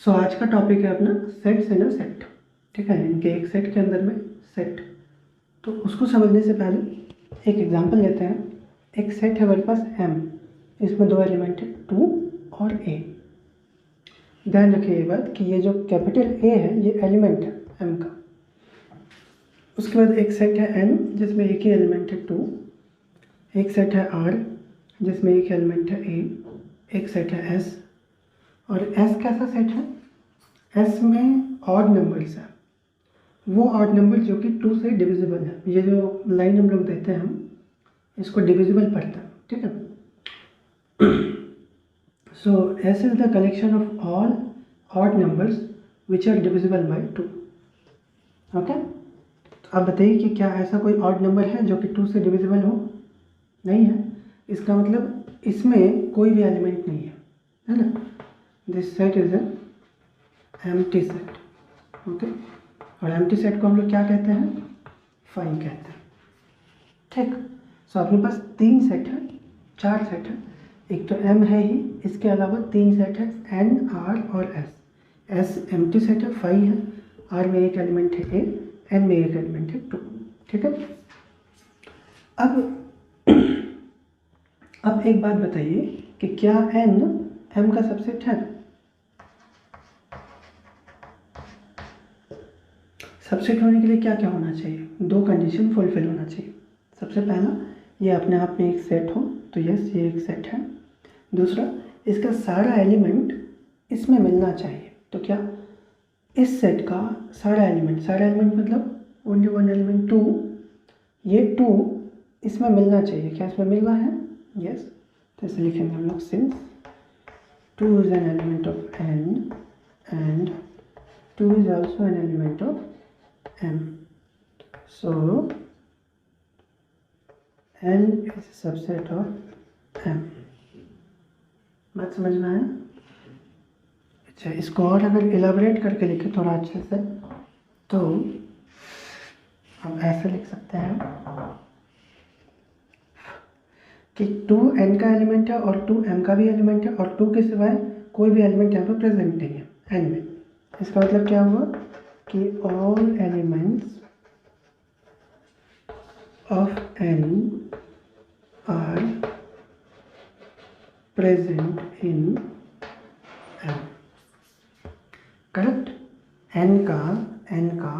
सो आज का टॉपिक है अपना सेट्स इन अ सेट। ठीक है, इनके एक सेट के अंदर में सेट। तो उसको समझने से पहले एक एग्जांपल लेते हैं। एक सेट है हमारे पास M, इसमें दो एलिमेंट है 2 और A। ध्यान रखिए ये बात कि ये जो कैपिटल A है ये एलिमेंट है M का। उसके बाद एक सेट है N जिसमें एक ही एलिमेंट है 2। एक सेट है R जिसमें एक एलिमेंट है A। एक सेट है S, और S कैसा सेट है? S में ऑड नंबर्स है, वो ऑड नंबर जो कि 2 से डिविजिबल है। ये जो लाइन हम लोग देते हैं हम इसको डिविजिबल पढ़ते हैं। ठीक है। So S is the collection of all odd numbers which are divisible by 2। Okay, तो आप बताइए कि क्या ऐसा कोई ऑड नंबर है जो कि 2 से डिविजिबल हो? नहीं है। इसका मतलब इसमें कोई भी एलिमेंट नहीं है ना। This set is an empty set. Okay, और एम्प्टी सेट को हम लोग क्या कहते हैं? फाई कहते हैं। ठीक, सो अपने पास 3 सेट है, 4 सेट है। एक तो M है ही, इसके अलावा 3 सेट है N, R और S। S एम्प्टी सेट है, फाई है। R में एक एलिमेंट है A, N में एक एलिमेंट है 2। ठीक है। अब एक बात बताइए कि क्या N M का सबसेट है? सबसेट होने के लिए क्या क्या होना चाहिए? 2 कंडीशन फुलफिल होना चाहिए। सबसे पहला, ये अपने आप में एक सेट हो, तो यस ये एक सेट है। दूसरा, इसका सारा एलिमेंट इसमें मिलना चाहिए। तो क्या इस सेट का सारा एलिमेंट मतलब ओनली वन एलिमेंट 2, ये 2 इसमें मिलना चाहिए। क्या इसमें मिल रहा है? यस। तो इसे लिखेंगे हम लोग since 2 is an element of N and 2 is also an element of M. So N is a subset of M. बात समझ में आया? अच्छा, इसको और अगर इलाबरेट करके लिखें थोड़ा अच्छे से तो हम ऐसे लिख सकते हैं कि 2 N का एलिमेंट है और 2 M का भी एलिमेंट है, और 2 के सिवाय कोई भी एलिमेंट यहाँ पर प्रेजेंट नहीं है N में। इसका मतलब क्या हुआ कि all elements of N are present in M। Correct? N का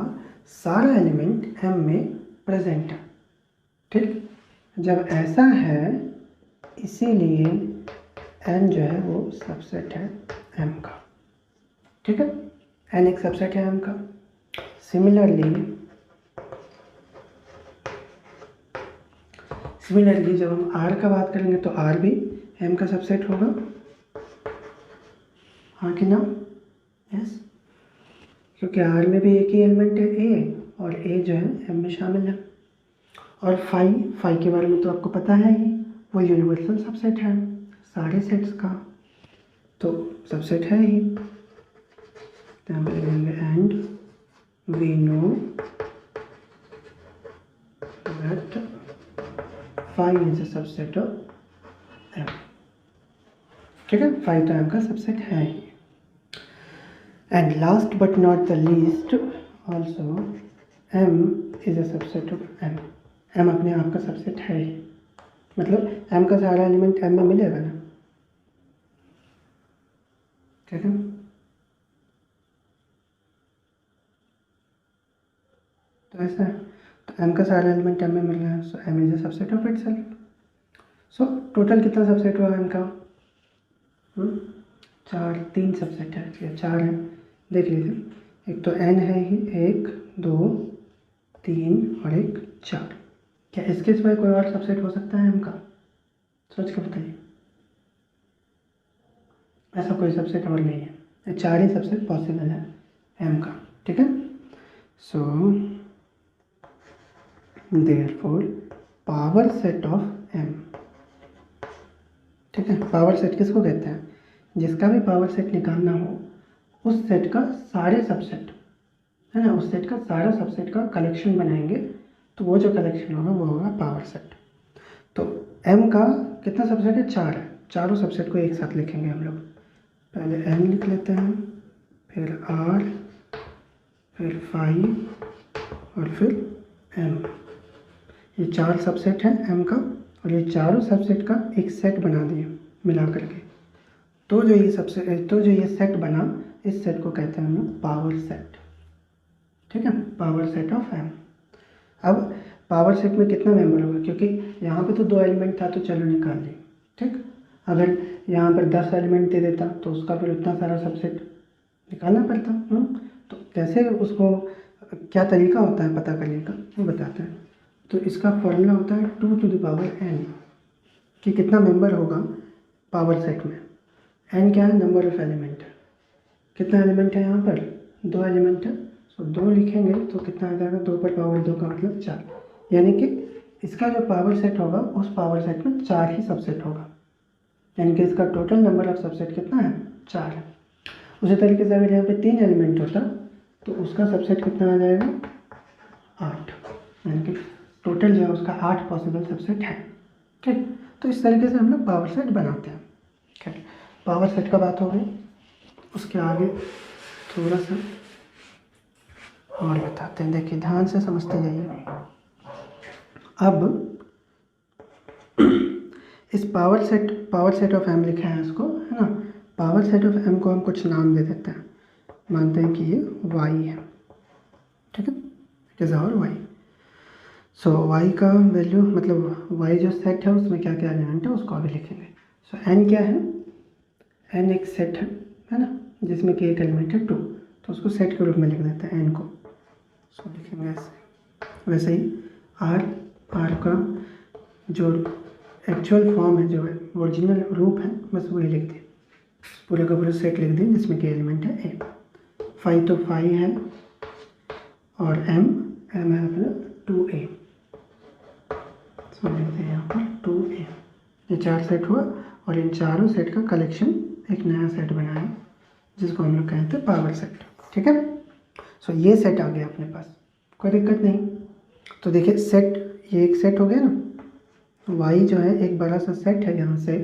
सारा एलिमेंट M में प्रेजेंट है। ठीक, जब ऐसा है इसीलिए N जो है वो सबसेट है M का। ठीक है, N एक सबसेट है M का। सिमिलरली जब हम R का बात करेंगे तो R भी M का सबसेट होगा। हाँ कि ना? यस, क्योंकि R में भी एक ही एलिमेंट है A, और A जो है M में शामिल है। और फाई के बारे में तो आपको पता है ही, वो यूनिवर्सल सबसेट है सारे सेट्स का, तो सबसेट है ही। तो हम लिखेंगे and we know that phi is a subset of M। ठीक है, फाई तो M का सबसेट है ही। And last but not the least also M is a subset of M। M अपने आप का सबसेट है ही, मतलब M का सारा एलिमेंट M में मिलेगा ना। ठीक है, तो ऐसा है, तो M का सारा एलिमेंट M में मिल रहा है, सो M is a subset of itself. So total कितना सबसेट हुआ M का? 3 सबसेट है, या 4 है, देख लीजिए। एक तो N है ही, 1 2 3 और एक 4। क्या इसके सिवाय कोई और सबसेट हो सकता है M का? सोच के बताइए। ऐसा कोई सबसेट और नहीं है, ये 4 ही सबसेट पॉसिबल है M का। ठीक है, so therefore power set of M। ठीक है, पावर सेट किसको कहते हैं? जिसका भी पावर सेट निकालना हो उस सेट का सारे सबसेट है ना, उस सेट का सारा सबसेट का कलेक्शन बनाएंगे, तो वो जो कलेक्शन होगा वो होगा पावर सेट। तो M का कितना सबसेट है? 4 है। चारों सबसेट को एक साथ लिखेंगे हम लोग। पहले N लिख लेते हैं, फिर R, फिर 5 और फिर M। ये 4 सबसेट है M का, और ये चारों सबसेट का एक सेट बना दिए मिला करके। तो जो ये सेट बना, इस सेट को कहते हैं हम लोग पावर सेट। ठीक है, पावर सेट ऑफ M। अब पावर सेट में कितना मेंबर होगा, क्योंकि यहाँ पे तो 2 एलिमेंट था तो चलो निकाल लिए। ठीक, अगर यहाँ पर 10 एलिमेंट दे देता तो उसका फिर उतना सारा सबसेट निकालना पड़ता। तो कैसे उसको, क्या तरीका होता है पता करने का, वो बताते हैं। तो इसका फॉर्मूला होता है 2 to the power n, कि कितना मेंबर होगा पावर सेट में। n क्या है, नंबर ऑफ एलिमेंट है। कितना एलिमेंट है यहाँ पर, 2 एलिमेंट है, तो 2 लिखेंगे तो कितना आ जाएगा, 2 पर पावर 2 का मतलब 4। यानी कि इसका जो पावर सेट होगा उस पावर सेट में 4 ही सबसेट होगा, यानी कि इसका टोटल नंबर ऑफ सबसेट कितना है, 4 है। उसी तरीके से अगर यहाँ पे 3 एलिमेंट होता तो उसका सबसेट कितना आ जाएगा, 8, यानी कि टोटल जो है उसका 8 पॉसिबल सबसेट है। ठीक, तो इस तरीके से हम लोग पावर सेट बनाते हैं। ठीक, पावर सेट का बात हो गई। उसके आगे थोड़ा सा और बताते हैं, देखिए ध्यान से समझते जाइए। अब इस पावर सेट ऑफ M लिखा है इसको, है ना। पावर सेट ऑफ M को हम कुछ नाम दे देते हैं, मानते हैं कि ये y है। ठीक है, it is our y। So y का वैल्यू, मतलब y जो सेट है उसमें क्या क्या एलिमेंट है उसको अभी लिखेंगे। सो n क्या है, n एक सेट है ना, जिसमें कि एक एलिमेंट है 2, तो उसको सेट के रूप में लिख देते हैं n को। सो लिखेंगे ऐसे। वैसे ही r का जो एक्चुअल फॉर्म है, जो ओरिजिनल रूप है, बस वही लिख दिए, पूरे का पूरा सेट लिख दिए जिसमें कि एलिमेंट है a। 5 तो 5 है, और m है अपना 2a, सो लिख दिए यहाँ पर 2a। ये 4 सेट हुआ, और इन चारों सेट का कलेक्शन एक नया सेट बनाया जिसको हम लोग कहते हैं पावर सेट। ठीक है, सो ये सेट आ गया अपने पास, कोई दिक्कत नहीं। तो देखिए सेट, ये एक सेट हो गया ना, y जो है एक बड़ा सा सेट है यहाँ से,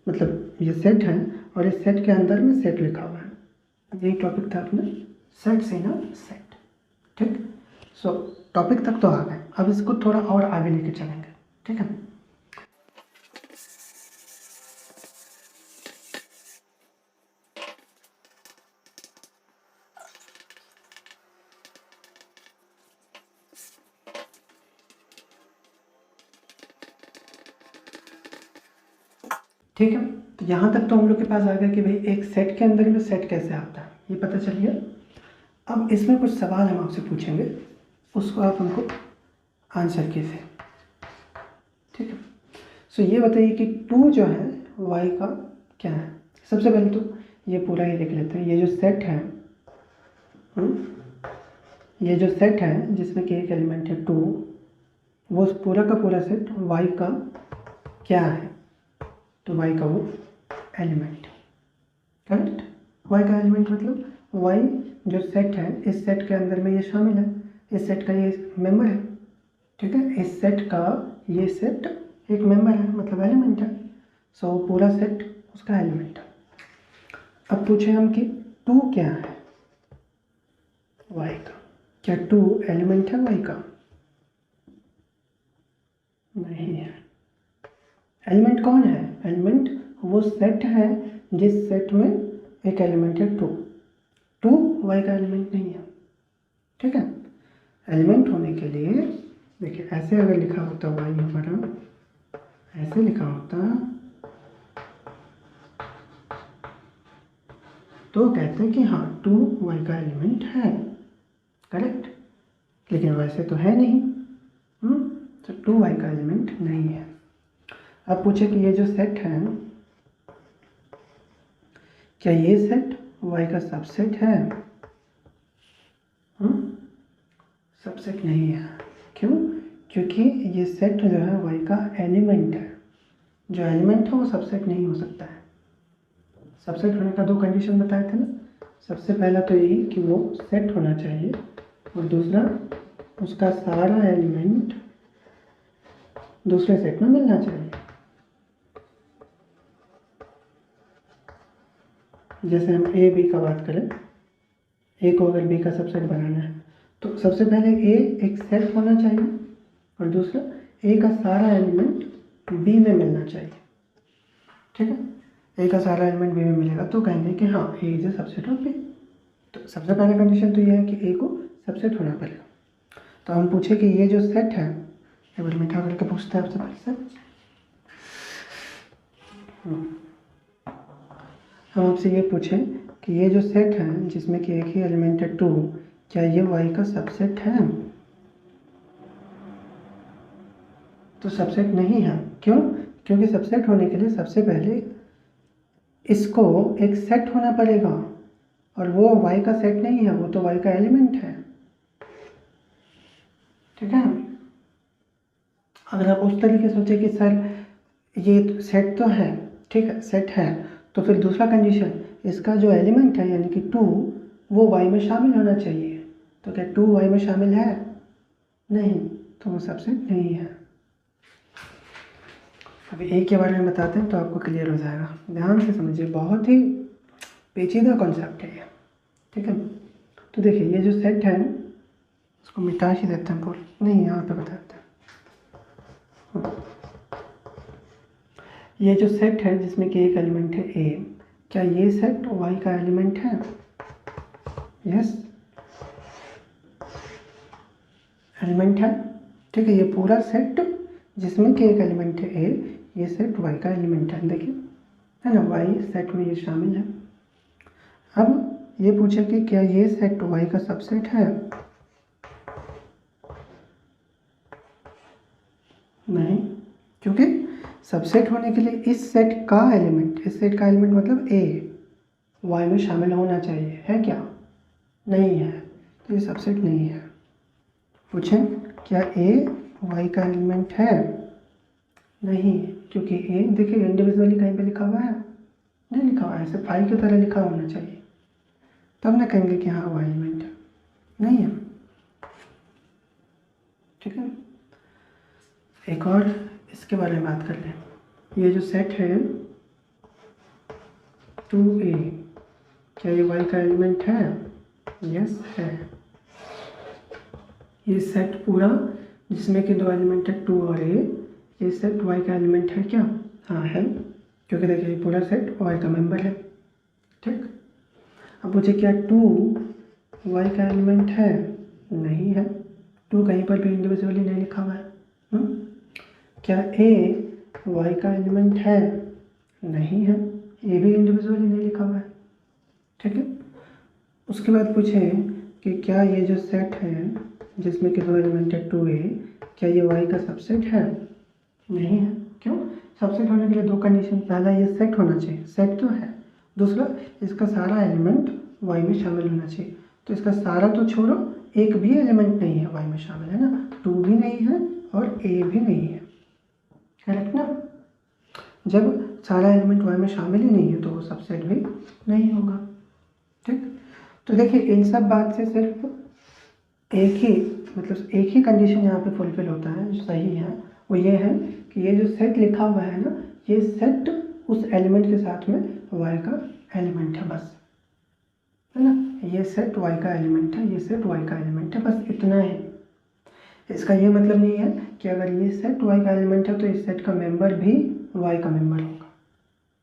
मतलब ये सेट है, और इस सेट के अंदर में सेट लिखा हुआ है। यही टॉपिक था अपना सेट से ना सेट। ठीक, सो टॉपिक तक तो आ गए, अब इसको थोड़ा और आगे लेके चलेंगे। ठीक है, ठीक है। तो यहाँ तक तो हम लोग के पास आ गया कि भाई एक सेट के अंदर में सेट कैसे आता है, ये पता चल गया। अब इसमें कुछ सवाल हम आपसे पूछेंगे, उसको आप हमको आंसर कीजिए। ठीक है, सो ये बताइए कि 2 जो है y का क्या है। सबसे पहले तो ये पूरा ही लिख लेते हैं। ये जो सेट है, ये जो सेट है जिसमें कि एक एलिमेंट है 2, वो पूरा का पूरा सेट y का क्या है, तो y का वो एलिमेंट, करेक्ट। y का एलिमेंट मतलब y जो सेट है, इस सेट के अंदर में ये शामिल है, इस सेट का ये मेंबर है। ठीक है, इस सेट का ये सेट एक मेंबर है, मतलब एलिमेंट है। सो पूरा सेट उसका एलिमेंट है। अब पूछे हम कि 2 क्या है y का, क्या 2 एलिमेंट है y का, नहीं है। एलिमेंट कौन है, एलिमेंट वो सेट है जिस सेट में एक एलिमेंट है 2 y का एलिमेंट नहीं है। ठीक है, एलिमेंट होने के लिए देखिए ऐसे अगर लिखा होता y हमारा, ऐसे लिखा होता तो कहते हैं कि हाँ 2 y का एलिमेंट है, करेक्ट। लेकिन वैसे तो है नहीं, तो 2 y का एलिमेंट नहीं है। अब पूछे कि ये जो सेट है, क्या ये सेट y का सबसेट है, सबसेट नहीं है। क्यों, क्योंकि ये सेट जो है y का एलिमेंट है, जो एलिमेंट है वो सबसेट नहीं हो सकता है। सबसेट होने का 2 कंडीशन बताए थे ना, सबसे पहला तो यही कि वो सेट होना चाहिए, और दूसरा उसका सारा एलिमेंट दूसरे सेट में मिलना चाहिए। जैसे हम a b का बात करें, ए को अगर बी का सबसेट बनाना है तो सबसे पहले ए एक सेट होना चाहिए और दूसरा ए का सारा एलिमेंट बी में मिलना चाहिए। ठीक है, ए का सारा एलिमेंट बी में मिलेगा तो कहेंगे कि हाँ A is a subset of B. तो सबसे पहला कंडीशन तो ये है कि ए को सबसेट होना पड़ेगा। तो हम पूछे कि ये जो सेट है, एक बार मीठा करके पूछते हैं आपसे पहले से। हम आपसे ये पूछें कि ये जो सेट है जिसमें कि एक ही एलिमेंट है 2, क्या ये वाई का सबसेट है? तो सबसेट नहीं है। क्यों? क्योंकि सबसेट होने के लिए सबसे पहले इसको एक सेट होना पड़ेगा और वो वाई का सेट नहीं है, वो तो वाई का एलिमेंट है। ठीक है, अगर आप उस तरीके से सोचे कि सर ये सेट तो है, ठीक है सेट है, तो फिर दूसरा कंडीशन इसका जो एलिमेंट है यानी कि 2 वो वाई में शामिल होना चाहिए। तो क्या 2 वाई में शामिल है? नहीं, तो वो सबसेट नहीं है। अभी ए के बारे में बताते हैं तो आपको क्लियर हो जाएगा। ध्यान से समझिए, बहुत ही पेचीदा कॉन्सेप्ट है ये। ठीक है, तो देखिए ये जो सेट है उसको मिटा ही देते हैं पूरा, नहीं यहाँ पे बताते हैं। ये जो सेट है जिसमें कि एक एलिमेंट है ए, क्या ये सेट वाई का एलिमेंट है? यस, एलिमेंट है। ठीक है, ये पूरा सेट जिसमें कि एक एलिमेंट है ए, ये सेट वाई का एलिमेंट है। देखिए है ना, वाई सेट में ये शामिल है। अब ये पूछे कि क्या ये सेट वाई का सबसेट है? नहीं, क्योंकि सबसेट होने के लिए इस सेट का एलिमेंट मतलब ए वाई में शामिल होना चाहिए, है क्या? नहीं है, तो ये सबसेट नहीं है। पूछें क्या ए वाई का एलिमेंट है? नहीं, क्योंकि ए देखिए इंडिविजुअली कहीं पे लिखा हुआ है? नहीं लिखा हुआ है, ऐसे फाइल की तरह लिखा होना चाहिए, तब ना कहेंगे कि हाँ वो एलिमेंट है। नहीं है। ठीक है, एक और इसके बारे में बात कर लें। ये जो सेट है 2a, क्या ये y का एलिमेंट है? यस है। ये सेट पूरा जिसमें कि दो एलिमेंट है 2 और a, ये सेट y का एलिमेंट है क्या? हाँ है, क्योंकि देखिए ये पूरा सेट y का मेंबर है। ठीक, अब मुझे क्या 2 y का एलिमेंट है? नहीं है, 2 कहीं पर भी इंडिविजुअली नहीं लिखा हुआ है। क्या a y का एलिमेंट है? नहीं है, ये भी इंडिविजुअली नहीं लिखा हुआ है। ठीक है, उसके बाद पूछें कि क्या ये जो सेट है जिसमें कि दो एलिमेंट है 2a, क्या ये y का सबसेट है? नहीं है। क्यों? सबसेट होने के लिए दो कंडीशन, पहला ये सेट होना चाहिए, सेट तो है, दूसरा इसका सारा एलिमेंट y में शामिल होना चाहिए। तो इसका सारा तो छोड़ो, एक भी एलिमेंट नहीं है y में शामिल, है ना, 2 भी नहीं है और a भी नहीं है। करेक्ट ना? जब सारा एलिमेंट y में शामिल ही नहीं है तो वो सबसेट भी नहीं होगा। ठीक, तो देखिए इन सब बात से सिर्फ एक ही कंडीशन यहाँ पे फुलफिल होता है जो सही है, वो ये है कि ये जो सेट लिखा हुआ है ना, ये सेट उस एलिमेंट के साथ में y का एलिमेंट है, बस, है ना, ये सेट y का एलिमेंट है, ये सेट y का एलिमेंट है, बस इतना है। इसका ये मतलब नहीं है कि अगर ये सेट y का एलिमेंट है तो इस सेट का मेंबर भी y का मेंबर होगा,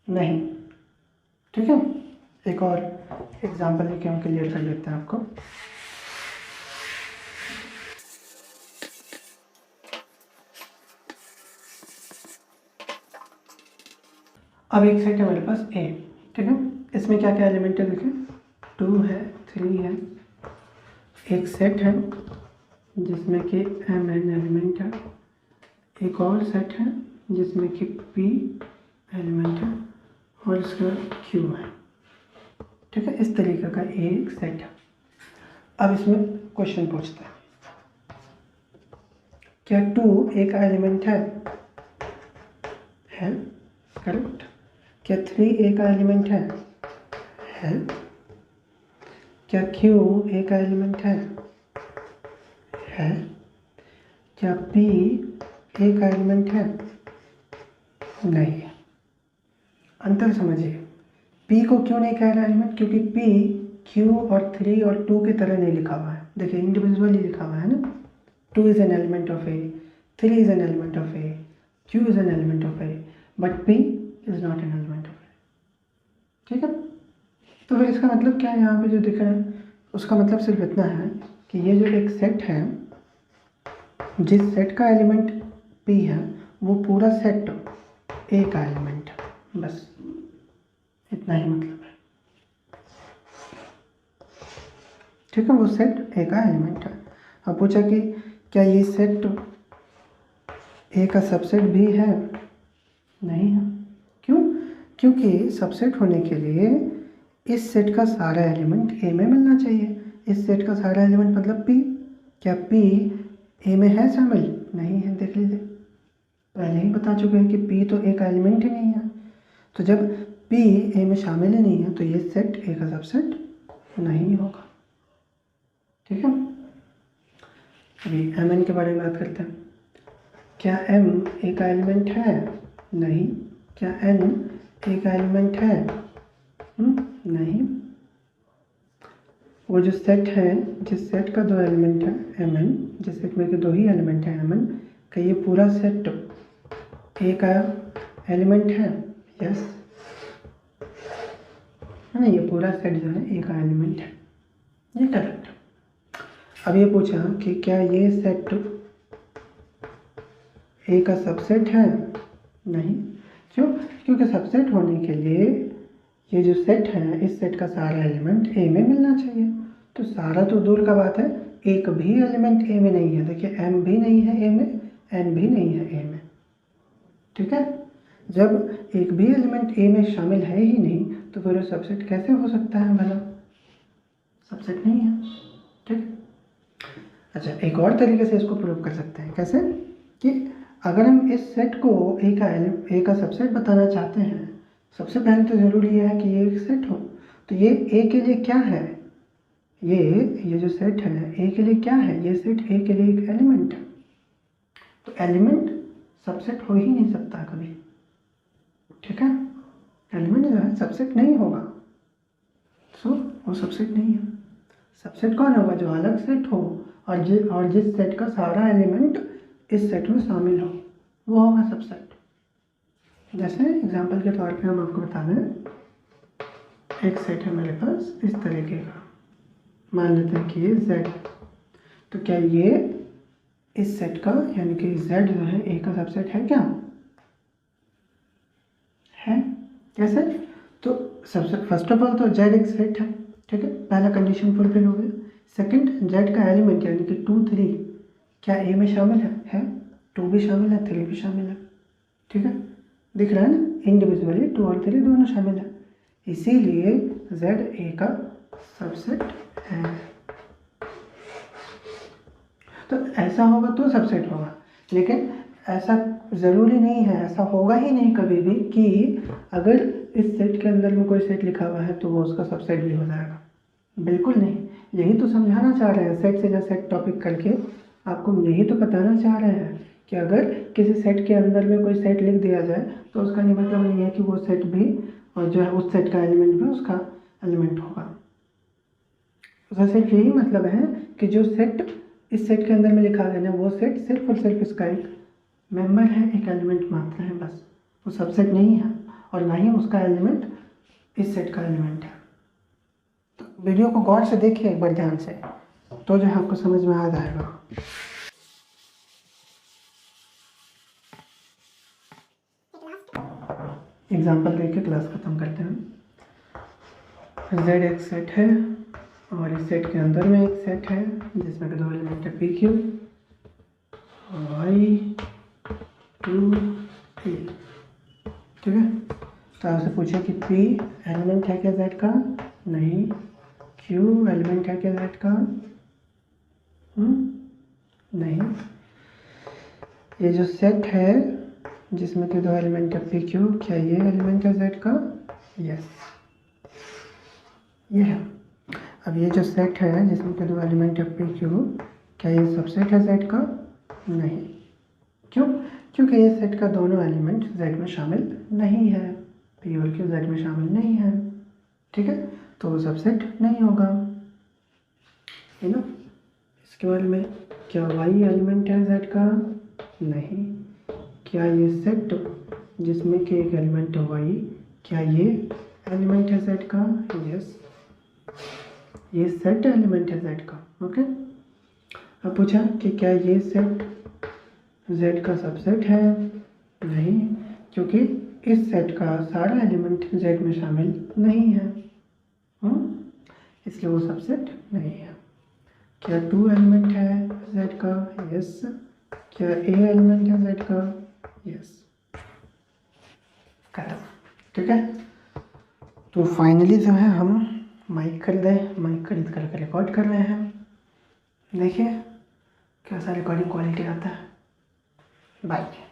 नहीं। ठीक है, एक और एग्जांपल लेके हम क्लियर कर लेते हैं आपको। अब एक सेट है मेरे पास A, ठीक है, इसमें क्या क्या एलिमेंट है देखिए, 2 है, 3 है, एक सेट है जिसमें कि m n एलिमेंट है, एक और सेट है जिसमें कि p एलिमेंट है और इसका q है। ठीक है, इस तरीके का एक सेट है। अब इसमें क्वेश्चन पूछते हैं, क्या 2 एक एलिमेंट है? करेक्ट। क्या 3 एक एलिमेंट है? क्या q एक एलिमेंट है? क्या p एक एलिमेंट है? नहीं। अंतर समझिए, p को क्यों नहीं कह रहा एलिमेंट? क्योंकि p Q और 3 और 2 की तरह नहीं लिखा हुआ है, देखिए इंडिविजुअली लिखा हुआ है ना। 2 is an element of A, 3 is an element of A, Q is an element of A, but P is not an element of A। ठीक है, तो फिर इसका मतलब क्या है, यहाँ पे जो दिख रहा है उसका मतलब सिर्फ इतना है कि ये जो एक सेट है, जिस सेट का एलिमेंट P है वो पूरा सेट A का एलिमेंट है, बस इतना ही मतलब है। ठीक है, वो सेट A का एलिमेंट है। अब पूछा कि क्या ये सेट A का सबसेट भी है, नहीं है। क्यों? क्योंकि सबसेट होने के लिए इस सेट का सारा एलिमेंट A में मिलना चाहिए। इस सेट का सारा एलिमेंट मतलब P, क्या P A में है शामिल? नहीं है, देख लीजिए पहले ही बता चुके हैं कि P तो A का एलिमेंट ही नहीं है। तो जब P A में शामिल ही नहीं है तो ये सेट A का सबसेट नहीं होगा। ठीक है, अभी Mn के बारे में बात करते हैं। क्या M A का एलिमेंट है? नहीं। क्या N A का एलिमेंट है? नहीं। वो जो सेट है, जिस सेट का दो एलिमेंट है Mn, जिस सेट में के दो ही एलिमेंट है Mn, का ये पूरा सेट A का एलिमेंट है? यस, है ना, ये पूरा सेट जो है A का एलिमेंट है, ये करेक्ट। अब ये पूछा कि क्या ये सेट A का सबसेट है? नहीं। क्यों? क्योंकि सबसेट होने के लिए ये जो सेट है, इस सेट का सारा एलिमेंट A में मिलना चाहिए। तो सारा तो दूर का बात है, एक भी एलिमेंट A में नहीं है। देखिए M भी नहीं है A में, N भी नहीं है A में। ठीक है, जब एक भी एलिमेंट A में शामिल है ही नहीं तो फिर वो सबसेट कैसे हो सकता है भला? सबसेट नहीं है। ठीक, अच्छा एक और तरीके से इसको प्रूव कर सकते हैं। कैसे? कि अगर हम इस सेट को A का सबसेट बताना चाहते हैं, सबसे पहले तो ज़रूरी है कि ये एक सेट हो। तो ये A के लिए क्या है? ये जो सेट है A के लिए क्या है? ये सेट A के लिए एक एलिमेंट है। तो एलिमेंट सबसेट हो ही नहीं सकता कभी। ठीक है, एलिमेंट जो है सबसेट नहीं होगा, सो वो सबसेट नहीं है। सबसेट कौन होगा? जो अलग सेट हो और जिस सेट का सारा एलिमेंट इस सेट में शामिल हो, वो होगा सबसेट। जैसे एग्जांपल के तौर पे हम आपको बता दें, एक सेट है मेरे पास इस तरीके का, मान लेते हैं कि ये Z। तो क्या ये इस सेट का, यानी कि Z जो है A का सबसेट है क्या? है। कैसे? तो सबसे फर्स्ट ऑफ ऑल तो Z एक सेट है। ठीक है, पहला कंडीशन फुलफिल हो गया। सेकंड, Z का एलिमेंट यानी कि 2, 3 क्या A में शामिल है? 2 भी शामिल है, 3 भी शामिल है। ठीक है, दिख रहा है ना, इंडिविजुअली 2 और 3 दोनों शामिल है, इसीलिए Z A का सबसेट है। तो ऐसा होगा तो सबसेट होगा, लेकिन ऐसा ज़रूरी नहीं है, ऐसा होगा ही नहीं कभी भी कि अगर इस सेट के अंदर में कोई सेट लिखा हुआ है तो वो उसका सबसेट भी हो जाएगा। बिल्कुल नहीं, यही तो समझाना चाह रहे हैं सेट से या सेट टॉपिक करके, आपको यही तो बताना चाह रहे हैं कि अगर किसी सेट के अंदर में कोई सेट लिख दिया जाए तो उसका ये मतलब नहीं है कि वो सेट भी, और जो है उस सेट का एलिमेंट भी उसका एलिमेंट होगा। उसका सिर्फ यही मतलब है कि जो सेट इस सेट के अंदर में लिखा गया है वो सेट सिर्फ और सिर्फ इसका एक मेंबर है, एक एलिमेंट मात्र है, बस। वो सबसेट नहीं है और ना ही उसका एलिमेंट इस सेट का एलिमेंट है। तो वीडियो को गौर से देखिए एक बार ध्यान से, तो जो है आपको समझ में आ जाएगा। एग्जाम्पल देके क्लास खत्म करते हैं। Z एक सेट है और इस सेट के अंदर में एक सेट है जिसमें दो एलिमेंट है PQ और I 2 3। ठीक है, तो आपसे पूछे कि P एलिमेंट है क्या Z का? नहीं। Q एलिमेंट है क्या Z का? नहीं। ये जो सेट है जिसमें के दो एलिमेंट है PQ, क्या ये एलिमेंट है Z का? यस, ये है। अब ये जो सेट है जिसमें के दो एलिमेंट है PQ, क्या ये सबसेट है Z का? नहीं। क्यों? क्योंकि ये सेट का दोनों एलिमेंट Z में शामिल नहीं है, P और Q Z में शामिल नहीं है। ठीक है, तो वो सबसेट नहीं होगा, है ना। इसके बारे में, क्या वाई एलिमेंट है जेड का? नहीं। क्या ये सेट जिसमें कि एक एलिमेंट है वाई, क्या ये एलिमेंट है जेड का? यस, ये सेट एलिमेंट है जेड का। ओके, अब पूछा कि क्या ये सेट जेड का सबसेट है? नहीं, क्योंकि इस सेट का सारा एलिमेंट जेड में शामिल नहीं है, इसलिए वो सबसेट नहीं है। क्या 2 एलिमेंट है जेड का? यस। क्या ए एलिमेंट है जेड का? यस। खत्म, ठीक है। तो फाइनली जो है हम माइक खरीद कर रिकॉर्ड कर रहे हैं। देखिए कैसा रिकॉर्डिंग क्वालिटी आता है। बाय।